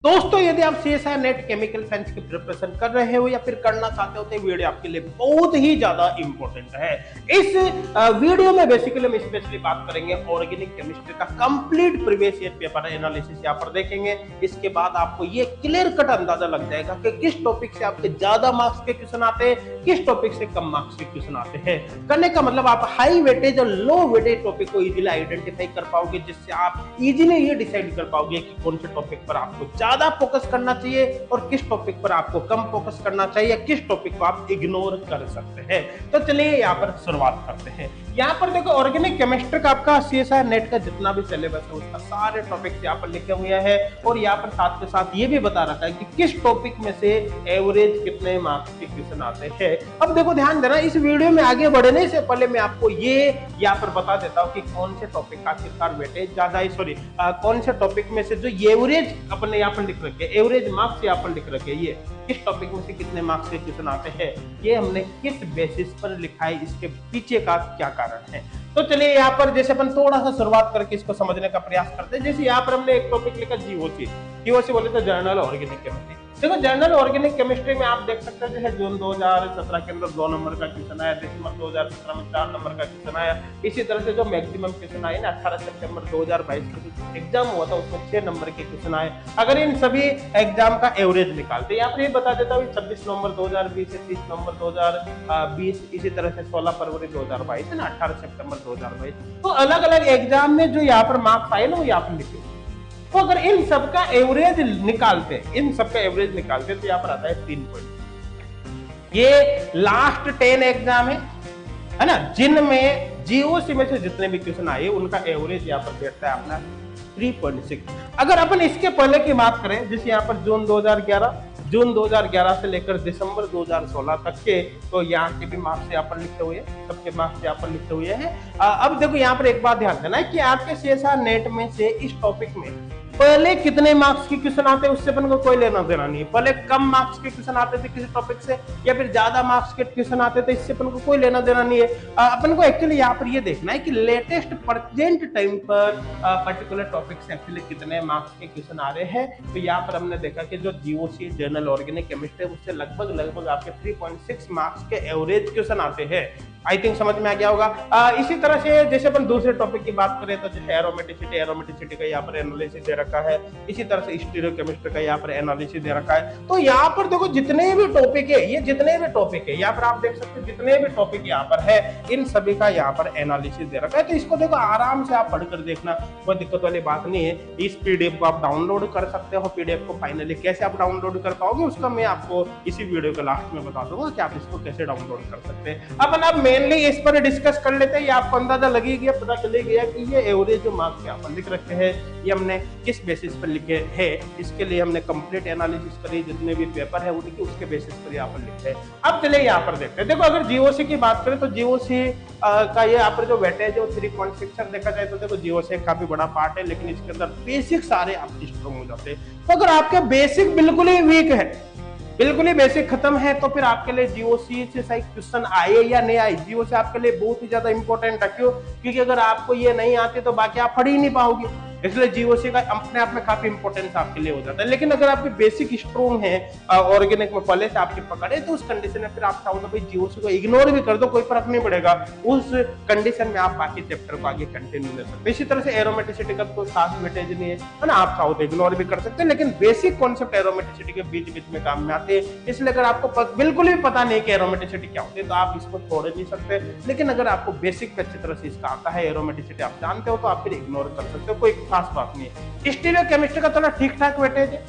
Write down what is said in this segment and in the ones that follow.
दोस्तों यदि आप सीएसआई नेट केमिकल साइंस की प्रिपरेशन कर रहे हो या फिर करना चाहते हो तो वीडियो आपके लिए बहुत ही ज्यादा इंपॉर्टेंट है। इस वीडियो में बेसिकली हम स्पेशली बात करेंगे ऑर्गेनिक केमिस्ट्री का complete previous year paper analysis यहाँ पर देखेंगे। इसके बाद आपको ये क्लियर कट अंदाजा लग जाएगा कि किस टॉपिक से आपके ज्यादा मार्क्स के क्वेश्चन आते हैं, किस टॉपिक से कम मार्क्स के क्वेश्चन आते हैं। करने का मतलब आप हाई वेटेज और लो वेटेज टॉपिक को इजीली आइडेंटिफाई कर पाओगे, जिससे आप इजीली ये डिसाइड कर पाओगे कि कौन से टॉपिक पर आपको ज्यादा फोकस करना चाहिए और किस टॉपिक पर आपको कम फोकस करना चाहिए, किस टॉपिक को आप इग्नोर कर सकते हैं। तो चलिए यहाँ पर शुरुआत करते हैं। यहाँ पर देखो ऑर्गेनिक केमिस्ट्री का आपका सीएसआई नेट का जितना भी सिलेबस है उसका सारे टॉपिक्स यहाँ पर लिखे हुए हैं और यहाँ पर साथ के साथ ये भी बता रखा है कि किस टॉपिक में से एवरेज कितने मार्क्स के क्वेश्चन आते हैं। अब देखो ध्यान देना, इस वीडियो में आगे बढ़ने से पहले मैं आपको ये यहाँ पर बता देता हूँ कि कौन से टॉपिक का आखिरकार वेटेज ज्यादा है, सॉरी कौन से टॉपिक में से जो एवरेज अपने यहाँ पर लिख रखे एवरेज मार्क्स यहाँ पर लिख रखे ये किस टॉपिक में से कितने मार्क्स के क्वेश्चन आते हैं, ये हमने किस बेसिस पर लिखा है, इसके पीछे का क्या कारण है। तो चलिए यहाँ पर जैसे अपन थोड़ा सा शुरुआत करके इसको समझने का प्रयास करते हैं। जैसे यहाँ पर हमने एक टॉपिक लिखा जीओसी, जीओसी बोले तो जर्नल ऑर्गेनिक केमिस्ट्री। देखो जर्नल ऑर्गेनिक केमिस्ट्री में आप देख सकते हैं जो है जून 2017 के अंदर 2 नंबर का क्वेश्चन आया, दिसंबर 2017 में 4 नंबर का क्वेश्चन आया। इसी तरह से जो मैक्सिमम क्वेश्चन आए ना 18 सितंबर 2022 को एग्जाम हुआ था उसमें 6 नंबर के क्वेश्चन आए। अगर इन सभी एग्जाम का एवरेज निकालते यहाँ पर ये बता देता हूँ 26 नवंबर 2020 से 30 नवंबर 2020, इसी तरह से 16 फरवरी 2022 है ना 18 सितंबर 2022, तो अलग अलग एग्जाम में जो यहाँ पर मार्क्स आए ना वो यहाँ पर लिखे। तो अगर इन सबका एवरेज निकालते तो यहाँ पर आता है 3 पॉइंट। ये लास्ट 10 एग्जाम है ना, जिनमें जीओसी में से जितने भी क्वेश्चन आए उनका एवरेज यहाँ पर बैठता है अपना 3.6। अगर अपन इसके पहले की बात करें जैसे यहाँ पर जून 2011 से लेकर दिसंबर 2016 तक के, तो यहाँ के भी मार्क्स यहाँ पर लिखे हुए हैं, सबके मार्क्स यहाँ पर लिखे हुए हैं। अब देखो यहाँ पर एक बात ध्यान देना है कि आपके सीएसआई नेट में से इस टॉपिक में पहले कितने मार्क्स के क्वेश्चन आते हैं उससे अपन को कोई लेना देना नहीं है। पहले कम मार्क्स के क्वेश्चन आते थे किसी टॉपिक से या फिर ज्यादा मार्क्स के क्वेश्चन आते थे, इससे अपन को कोई लेना देना नहीं है। अपन को एक्चुअली यहाँ पर ये देखना है कि लेटेस्ट प्रेजेंट टाइम पर पर्टिकुलर टॉपिक से एक्चुअली कितने मार्क्स के क्वेश्चन आ रहे हैं। तो यहाँ पर हमने देखा कि जो जीओसी जर्नल ऑर्गेनिक केमिस्ट्री उससे लगभग आपके 3.6 मार्क्स के एवरेज क्वेश्चन आते हैं। आई थिंक समझ में आ गया होगा। इसी तरह से जैसे अपन दूसरे टॉपिक की बात करें तो जैसे एरोमेटिसिटी का यहाँ पर एनालिसिस दे रखा है, इसी तरह से स्टीरियोकेमिस्ट्री का यहाँ पर एनालिसिस दे रखा है। तो यहाँ पर देखो जितने भी टॉपिक है यहाँ पर आप देख सकते हैं जितने भी टॉपिक यहाँ पर है इन सभी का यहाँ पर एनालिसिस दे रखा है। तो इसको देखो आराम से आप पढ़कर देखना, कोई दिक्कत वाली बात नहीं है। इस पीडीएफ को आप डाउनलोड कर सकते हो। पीडीएफ को फाइनली कैसे आप डाउनलोड कर पाओगे उसका मैं आपको इसी वीडियो के लास्ट में बता दूंगा कि आप इसको कैसे डाउनलोड कर सकते हैं। अपन आप मेनली इस पर डिस्कस कर लेते हैं। ये आपको अंदाजा लगी गया, पता चले गया कि ये एवरेज जो मार्क्स यहाँ पर लिख रखे हैं ये हमने किस बेसिस पर लिखे हैं। इसके लिए हमने कंप्लीट एनालिसिस करी, जितने भी पेपर है उनकी उसके बेसिस पर यहाँ पर लिखे हैं। अब चले यहाँ पर देखते हैं। देखो अगर जीओसी की बात करें तो जीओसी का ये यहाँ पर जो वेटेज है वो 3.6 देखा जाए तो देखो जीओसी काफी बड़ा पार्ट है, लेकिन इसके अंदर बेसिक सारे आपके स्ट्रॉन्ग हो जाते हैं। तो अगर आपके बेसिक बिल्कुल ही वीक है, बिल्कुल ही बेसिक खत्म है, तो फिर आपके लिए जीओसी से सही क्वेश्चन आए या नहीं आए, जीओसी आपके लिए बहुत ही ज्यादा इंपॉर्टेंट है। क्यों? क्योंकि अगर आपको ये नहीं आते तो बाकी आप पढ़ ही नहीं पाओगे, इसलिए जीओसी का अपने आप में काफी इंपॉर्टेंस आपके लिए हो जाता है। लेकिन अगर आपकी बेसिक स्ट्रॉन्ग है ऑर्गेनिक में पहले से आपके पकड़े तो उस कंडीशन में फिर आप चाहो तो भाई जीओसी को इग्नोर भी कर दो, कोई फर्क नहीं पड़ेगा। उस कंडीशन में आप बाकी चैप्टर को आगे कंटिन्यू ले सकते हैं। इसी तरह से एरोमेटिसिटी का कोई खास वेटेज नहीं है ना, आप चाहो तो इग्नोर भी कर सकते हैं, लेकिन बेसिक कॉन्सेप्ट एरोमेटिसिटी के बीच बीच में काम में आते हैं। इसलिए अगर आपको बिल्कुल भी पता नहीं कि एरोमेटिसिटी क्या होती है तो आप इसको छोड़ नहीं सकते। लेकिन अगर आपको बेसिक अच्छी तरह से इसका आता है, एरोमेटिसिटी आप जानते हो, तो आप फिर इग्नोर कर सकते हो, कोई खास बात नहीं है। स्टीरियोकेमिस्ट्री का थोड़ा ठीक ठाक वेटेज है,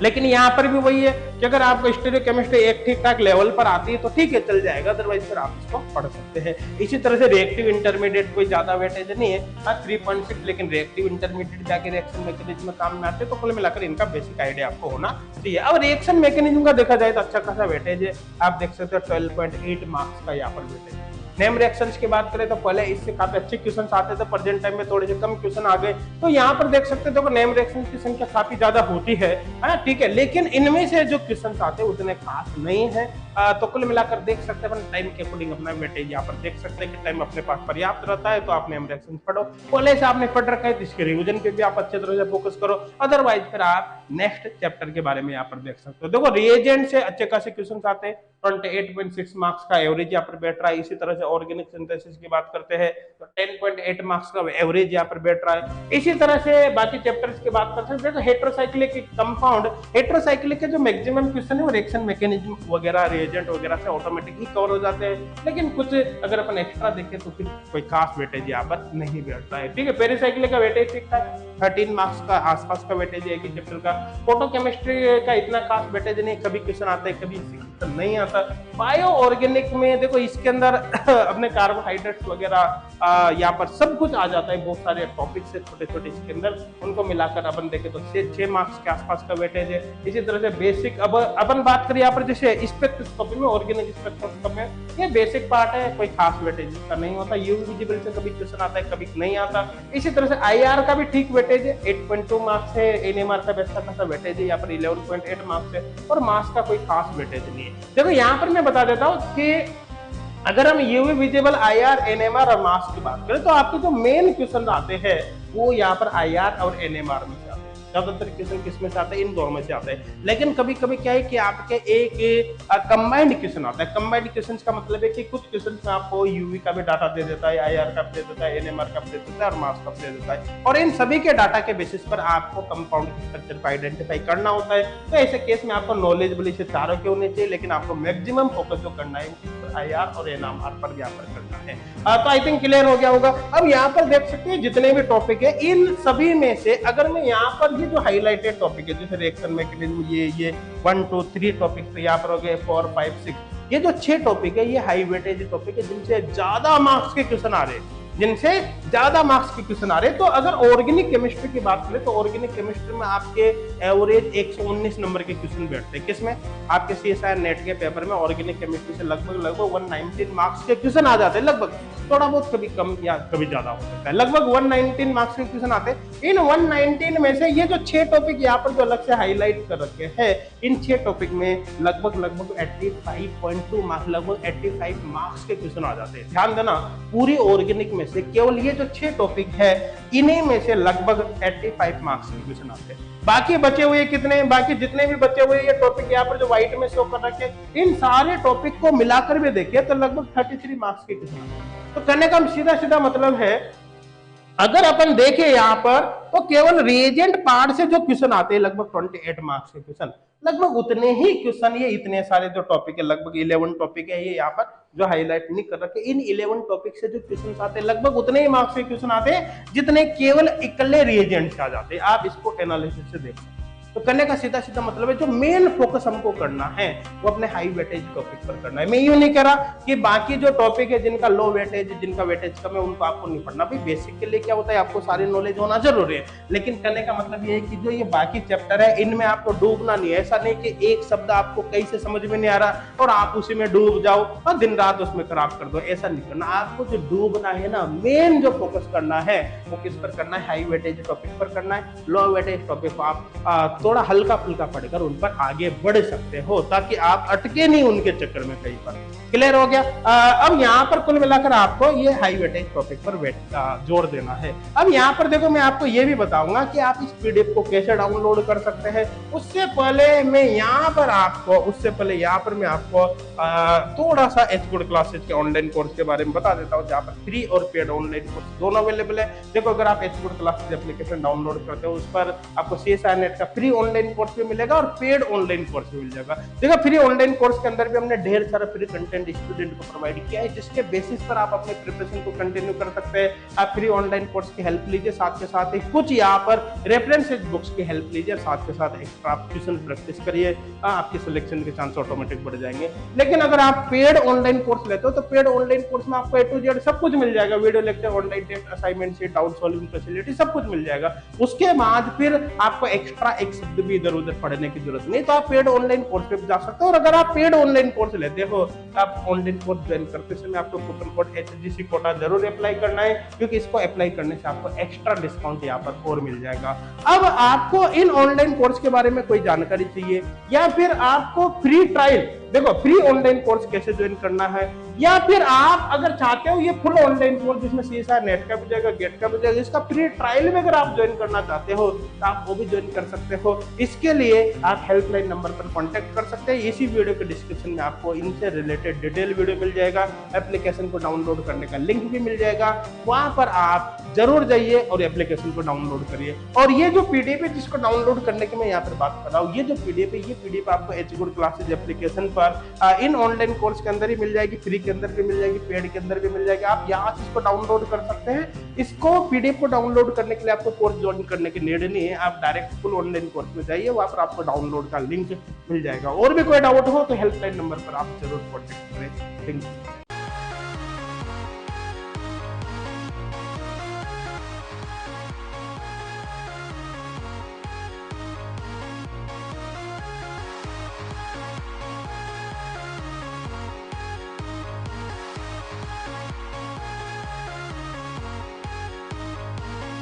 लेकिन यहाँ पर भी वही है कि अगर आपको स्टीरियोकेमिस्ट्री एक ठीक ठाक लेवल पर आती है तो ठीक है चल जाएगा, अदरवाइज फिर आप इसको पढ़ सकते हैं। इसी तरह से रिएक्टिव इंटरमीडिएट कोई ज्यादा वेटेज नहीं है 3.6, लेकिन रिएक्टिव इंटरमीडिएट जाके रिएक्शन मैकेनिज्म में काम में आते हैं, तो कुल मिलाकर इनका बेसिक आइडिया आपको होना चाहिए। अब रिएक्शन मैकेनिज्म का देखा जाए तो अच्छा खासा वेटेज है, आप देख सकते हो 12.8 मार्क्स का यहाँ पर वेटेज। नेम रिएक्शंस की बात करें तो पहले इससे काफी अच्छे क्वेश्चन आते थे, प्रेजेंट टाइम में थोड़े से कम क्वेश्चन आ गए। तो यहाँ पर देख सकते हो नेम रिएक्शंस की संख्या काफी ज्यादा होती है ना, ठीक है, लेकिन इनमें से जो क्वेश्चन आते हैं उतने खास नहीं है। तो कुल मिलाकर देख सकते हैं टाइम के अकॉर्डिंग अपना वेटेज यहाँ पर देख सकते हैं कि टाइम अपने पास पर्याप्त रहता है तो आप नेम रिएक्शंस पढ़ो। पहले से आपने पढ़ रखा है तो इसके रिवीजन पे भी आप अच्छे तरह से फोकस करो, अदरवाइज फिर आप नेक्स्ट चैप्टर के बारे में यहाँ पर देख सकते हो। देखो रिएजेंट से अच्छे खासे क्वेश्चन आते हैं, 28.6 मार्क्स का एवरेज यहाँ पर बैठ रहा है। इसी तरह से ऑर्गेनिक सिंथेसिस की बात करते हैं तो 10.8 मार्क्स का एवरेज यहाँ पर बैठ रहा है। इसी तरह से बाकी चैप्टर्स की बात करते हैं तो हेट्रोसाइक्लिक कंपाउंड, हेट्रोसाइक्लिक के जो मैक्सिमम क्वेश्चन है वो रिएक्शन मैकेनिज्म वगैरह रिएजेंट वगैरह से ऑटोमेटिक ही कवर हो जाते हैं, लेकिन कुछ अगर अपन एक्स्ट्रा देखें तो फिर कोई खास वेटेज यहाँ पर नहीं बैठता है। ठीक है, पेरिसाइक्लिक का वेटेज ठीक था, 13 मार्क्स का आसपास का वेटेज है एक चैप्टर का। फोटोकेमिस्ट्री का इतना खास वेटेज नहीं, कभी क्वेश्चन आता है कभी नहीं आता। बायो ऑर्गेनिक में देखो इसके अंदर अपने कार्बोहाइड्रेट्स वगैरह यहाँ पर सब कुछ आ जाता है, बहुत सारे टॉपिक्स है छोटे छोटे इसके अंदर, उनको मिलाकर अपन देखें तो 6 मार्क्स के आसपास का वेटेज है। इसी तरह से बेसिक, अब अपन बात करें यहाँ पर जैसे स्पेक्ट्रोस्कोपी में, ऑर्गेनिक स्पेक्ट्रोस्कोपी में ये बेसिक पार्ट है, कोई खास वेटेज इसका नहीं होता। यूवी विजिबल से कभी क्वेश्चन आता है कभी नहीं आता। इसी तरह से आईआर का भी ठीक वेटेज है, 8.2 मार्क्स है। एनएमआर का बेस्ट खासा वेटेज है यहाँ पर 11.8 मार्क्स है, और मार्क्स का कोई खास वेटेज नहीं है। देखो यहाँ पर मैं बता देता हूँ कि अगर हम यूवी विजिबल, आईआर, एनएमआर और मार्क्स की बात करें तो आपके जो मेन क्वेश्चन आते हैं वो यहाँ पर आईआर और एनएमआर में से आते हैं। ज्यादातर क्वेश्चन किसमें से आते हैं, इन दोनों में से आते हैं। लेकिन कभी कभी क्या है कि आपके एक कंबाइंड क्वेश्चन आता है। कंबाइंड क्वेश्चन का मतलब है कि कुछ क्वेश्चन में आपको यूवी का भी डाटा दे देता है, आईआर का भी दे देता है, एनएमआर का भी दे देता है और मार्क्स का भी दे देता है, और इन सभी के डाटा के बेसिस पर आपको कंपाउंड स्ट्रक्चर को आइडेंटिफाई करना होता है। तो ऐसे केस में आपको नॉलेजेबल से चारों के होने चाहिए, लेकिन आपको मैक्सिमम फोकस जो करना है आईआर और एनएमआर पर यहाँ पर करना है। तो आई थिंक क्लियर हो गया होगा। अब यहाँ पर देख सकते हैं जितने भी टॉपिक है, इन सभी में से अगर मैं यहाँ पर ये जो हाईलाइटेड टॉपिक है जैसे रिएक्शन मैकेनिज्म, ये 1 2 3 टॉपिक तो यहाँ पर हो गए, 4 5 6, ये जो 6 टॉपिक है ये हाई वेटेज टॉपिक है जिनसे ज्यादा मार्क्स के क्वेश्चन आ रहे हैं, जिनसे ज्यादा मार्क्स के क्वेश्चन आ रहे हैं। तो अगर ऑर्गेनिक केमिस्ट्री की बात करें तो ऑर्गेनिक केमिस्ट्री में आपके एवरेज 119 नंबर के क्वेश्चन बैठते हैं। किसमें? आपके सीएसआईआर नेट के पेपर में ऑर्गेनिक केमिस्ट्री से लगभग 119 मार्क्स के क्वेश्चन आ जाते हैं। लगभग, थोड़ा बहुत कभी कम या कभी ज्यादा हो सकता है, लगभग 119 मार्क्स के क्वेश्चन आते हैं। इन 119 में से ये जो 6 टॉपिक यहाँ पर जो अलग से हाईलाइट कर रखे हैं, इन 6 टॉपिक में लगभग 85.2 मार्क्स, लगभग 85 मार्क्स के क्वेश्चन आ जाते हैं। ध्यान देना, पूरी ऑर्गेनिक से केवल ये जो 6 टॉपिक है इन्हीं में से लगभग 85 मार्क्स के क्वेश्चन आते हैं। बाकी बचे हुए कितने, बाकी जितने भी बचे हुए ये टॉपिक यहाँ पर जो व्हाइट में शो कर रखे, इन सारे टॉपिक को मिलाकर भी देखिए तो लगभग 33 मार्क्स के क्वेश्चन आते हैं। तो कहने का सीधा सीधा मतलब है, अगर अपन देखें यहाँ पर तो केवल रिएजेंट पार्ट से जो क्वेश्चन आते हैं लगभग 28 मार्क्स के क्वेश्चन, लगभग उतने ही क्वेश्चन ये इतने सारे जो टॉपिक है, लगभग 11 टॉपिक है ये यहाँ पर जो हाईलाइट नहीं कर रखे, इन 11 टॉपिक से जो क्वेश्चन आते हैं लगभग उतने ही मार्क्स के क्वेश्चन आते हैं जितने केवल इकल्ले रिएजेंट से आ जाते हैं। आप इसको एनालिसिस से देखें तो करने का सीधा सीधा मतलब है जो मेन फोकस हमको करना है वो अपने हाई वेटेज टॉपिक पर करना है। मैं यूं नहीं कह रहा कि बाकी जो टॉपिक है जिनका लो वेटेज, जिनका वेटेज कम है, उनको आपको नहीं पढ़ना। भाई बेसिक के लिए क्या होता है, आपको सारी नॉलेज होना जरूरी है, लेकिन कहने का मतलब ये है कि जो ये बाकी चैप्टर है इनमें आपको डूबना नहीं है। ऐसा नहीं कि एक शब्द आपको कहीं से समझ में नहीं आ रहा और आप उसी में डूब जाओ और दिन रात उसमें खराब कर दो, ऐसा नहीं करना। आपको जो डूबना है ना, मेन जो फोकस करना है वो किस पर करना है, हाई वेटेज टॉपिक पर करना है। लो वेटेज टॉपिक को आप थोड़ा हल्का फुल्का पढ़कर उन पर आगे बढ़ सकते हो ताकि आप अटके नहीं उनके चक्कर में कहीं पर। क्लियर हो गया? अब यहाँ पर कुल मिलाकर आपको ये हाई वेटेज टॉपिक पर जोर देना है। अब यहाँ पर देखो मैं आपको ये भी बताऊंगा कि आप इस पीडीएफ को कैसे डाउनलोड कर सकते हैं। उससे पहले मैं यहाँ पर आपको थोड़ा सा एचगुड क्लासेज के ऑनलाइन कोर्स के बारे में बता देता हूँ, जहाँ पर फ्री और पेड ऑनलाइन कोर्स दोनों अवेलेबल है। देखो अगर आप एचगुड क्लासेज एप्लीकेशन डाउनलोड करते हो उस पर आपको सीएसआईआर नेट का फ्री ऑनलाइन कोर्स भी मिलेगा और पेड ऑनलाइन कोर्स भी मिल जाएगा। देखो फ्री ऑनलाइन कोर्स के अंदर भी हमने ढेर सारा फ्री कंटेंट स्टूडेंट को प्रोवाइड किया है, जिसके बेसिस पर आप अपने प्रिपरेशन को कंटिन्यू कर सकते हैं। आप फ्री ऑनलाइन कोर्स की हेल्प लीजिए, साथ के साथ कुछ यहाँ पर रेफरेंसेज बुक्स की हेल्प लीजिए, साथ के साथ एक्स्ट्रा ट्यूशन प्रैक्टिस करिए, आपके सिलेक्शन के चांस ऑटोमेटिक बढ़ जाएंगे। लेकिन अगर आप पेड ऑनलाइन कोर्स लेते हो तो पेड ऑनलाइन कोर्स में आपको A to Z सब कुछ मिल जाएगा, video lecture, online test, assignment sheet, doubt solving facility सब कुछ मिल जाएगा। उसके बाद फिर आपको एक्स्ट्रा एक शब्द भी इधर उधर पढ़ने की जरूरत नहीं, तो आप पेड ऑनलाइन कोर्स पे जा सकते हो। और अगर आप पेड ऑनलाइन कोर्स लेते हो तो आप ऑनलाइन कोर्स ज्वाइन करते समय आपको कूपन कोड HGC कोटा जरूर अप्लाई करना है, क्योंकि इसको अप्लाई करने से आपको एक्स्ट्रा डिस्काउंट यहाँ पर और मिल जाएगा। अब आपको इन ऑनलाइन कोर्स के बारे में कोई जानकारी चाहिए या फिर आपको फ्री ट्रायल देखो फ्री ऑनलाइन कोर्स कैसे ज्वाइन करना है, या फिर आप अगर चाहते हो ये फुल ऑनलाइन कोर्स जिसमें सीएसआर नेट का भी जाएगा, गेट का भी जाएगा, इसका फ्री ट्रायल में अगर आप ज्वाइन करना चाहते हो तो आप वो भी ज्वाइन कर सकते हो। इसके लिए आप हेल्पलाइन नंबर पर कांटेक्ट कर सकते हैं। इसी वीडियो के डिस्क्रिप्शन में आपको इनसे रिलेटेड डिटेल वीडियो मिल जाएगा, एप्लीकेशन को डाउनलोड करने का लिंक भी मिल जाएगा, वहां पर आप जरूर जाइए और एप्लीकेशन को डाउनलोड करिए। और ये जो पीडीएफ है जिसको डाउनलोड करने की मैं यहाँ पर बात कर रहा हूँ, ये जो पीडीएफ है ये पीडीएफ आपको एच गुड क्लासेज एप्लीकेशन पर इन ऑनलाइन कोर्स के अंदर ही मिल जाएगी, फ्री के अंदर भी मिल जाएगी, पेड के अंदर भी मिल जाएगी। आप यहाँ से इसको डाउनलोड कर सकते हैं। इसको पीडीएफ को डाउनलोड करने के लिए आपको कोर्स ज्वाइन करने की नीड नहीं है, आप डायरेक्ट फुल ऑनलाइन कोर्स में जाइए, वहां पर आपको डाउनलोड का लिंक मिल जाएगा। और भी कोई डाउट हो तो हेल्पलाइन नंबर पर आप जरूर कॉन्टेक्ट करें। Thank you.